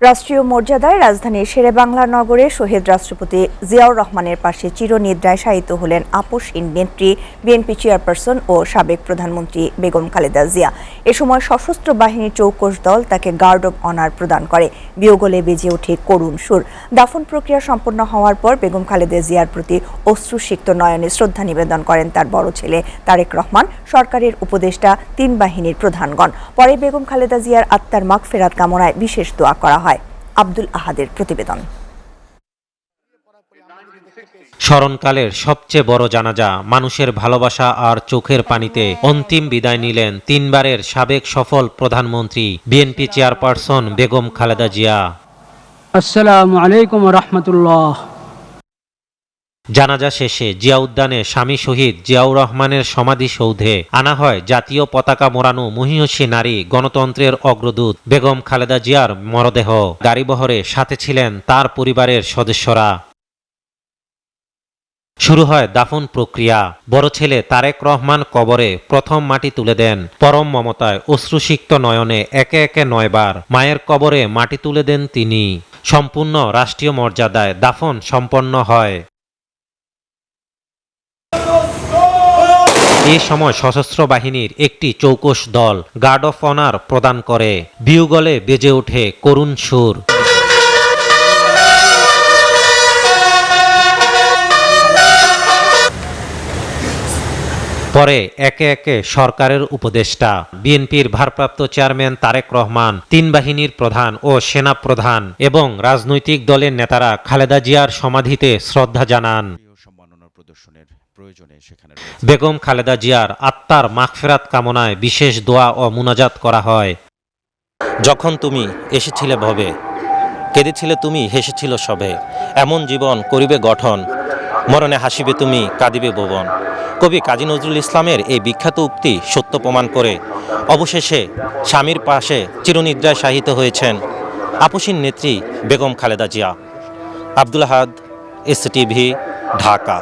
রাষ্ট্রীয় মর্যাদায় রাজধানীর শেরেবাংলা নগরে শহীদ রাষ্ট্রপতি জিয়াউর রহমানের পাশে চিরনিদ্রায় শায়িত হলেন আপসহীন নেত্রী বিএনপি চেয়ারপারসন ও সাবেক প্রধানমন্ত্রী বেগম খালেদা জিয়া। এ সময় সশস্ত্র বাহিনীর চৌকস দল তাকে গার্ড অব অনার প্রদান করে। বিয়োগলে বেজে ওঠে করুণ সুর। দাফন প্রক্রিয়া সম্পন্ন হওয়ার পর বেগম খালেদা জিয়ার প্রতি অশ্রুসিক্ত নয়নে শ্রদ্ধা নিবেদন করেন তার বড় ছেলে তারেক রহমান, সরকারের উপদেষ্টা, তিন বাহিনীর প্রধানগণ। পরে বেগম খালেদা জিয়ার আত্মার মাগফিরাত কামনায় বিশেষ দোয়া করা হয়। আব্দুল আহাদের প্রতিবেদন। স্মরণকালের সবচেয়ে বড় জানাজা, মানুষের ভালোবাসা আর চোখের পানিতে অন্তিম বিদায় নিলেন তিনবারের সাবেক সফল প্রধানমন্ত্রী বিএনপি চেয়ারপারসন বেগম খালেদা জিয়া। আসসালামু আলাইকুম ওয়া রাহমাতুল্লাহ। জানাজা শেষে জিয়া উদ্যানে স্বামী শহীদ জিয়াউর রহমানের সমাধিসৌধে আনা হয় জাতীয় পতাকা মোড়ানো মহীয়সী নারী, গণতন্ত্রের অগ্রদূত বেগম খালেদা জিয়ার মরদেহ। গাড়িবহরে সাথে ছিলেন তার পরিবারের সদস্যরা। শুরু হয় দাফন প্রক্রিয়া। বড় ছেলে তারেক রহমান কবরে প্রথম মাটি তুলে দেন। পরম মমতায় অশ্রুসিক্ত নয়নে একে একে ৯ বার মায়ের কবরে মাটি তুলে দেন তিনি। সম্পূর্ণ রাষ্ট্রীয় মর্যাদায় দাফন সম্পন্ন হয়। এ সময় সশস্ত্র বাহিনীর একটি চৌকস দল গার্ড অফ অনার প্রদান করে। বিয়োগলে বেজে ওঠে করুণ সুর। পরে একে একে সরকারের উপদেষ্টা, বিএনপির ভারপ্রাপ্ত চেয়ারম্যান তারেক রহমান, তিন বাহিনীর প্রধান ও সেনা প্রধান এবং রাজনৈতিক দলের নেতারা খালেদা জিয়ার সমাধিতে শ্রদ্ধা জানান। বেগম খালেদা জিয়ার আত্মার মাগফিরাত কামনায় বিশেষ দোয়া ও মুনাজাত করা হয়। যখন তুমি এসেছিলে ভবে, কেঁদেছিলে তুমি, হেসেছিল সবে, এমন জীবন করিবে গঠন, মরণে হাসিবে তুমি, কাঁদিবে ভুবন। কবি কাজী নজরুল ইসলামের এই বিখ্যাত উক্তি সত্য প্রমাণ করে অবশেষে স্বামীর পাশে চিরনিদ্রায় শায়িত হয়েছেন আপসহীন নেত্রী বেগম খালেদা জিয়া। আব্দুল আহাদ, SCTV, ঢাকা।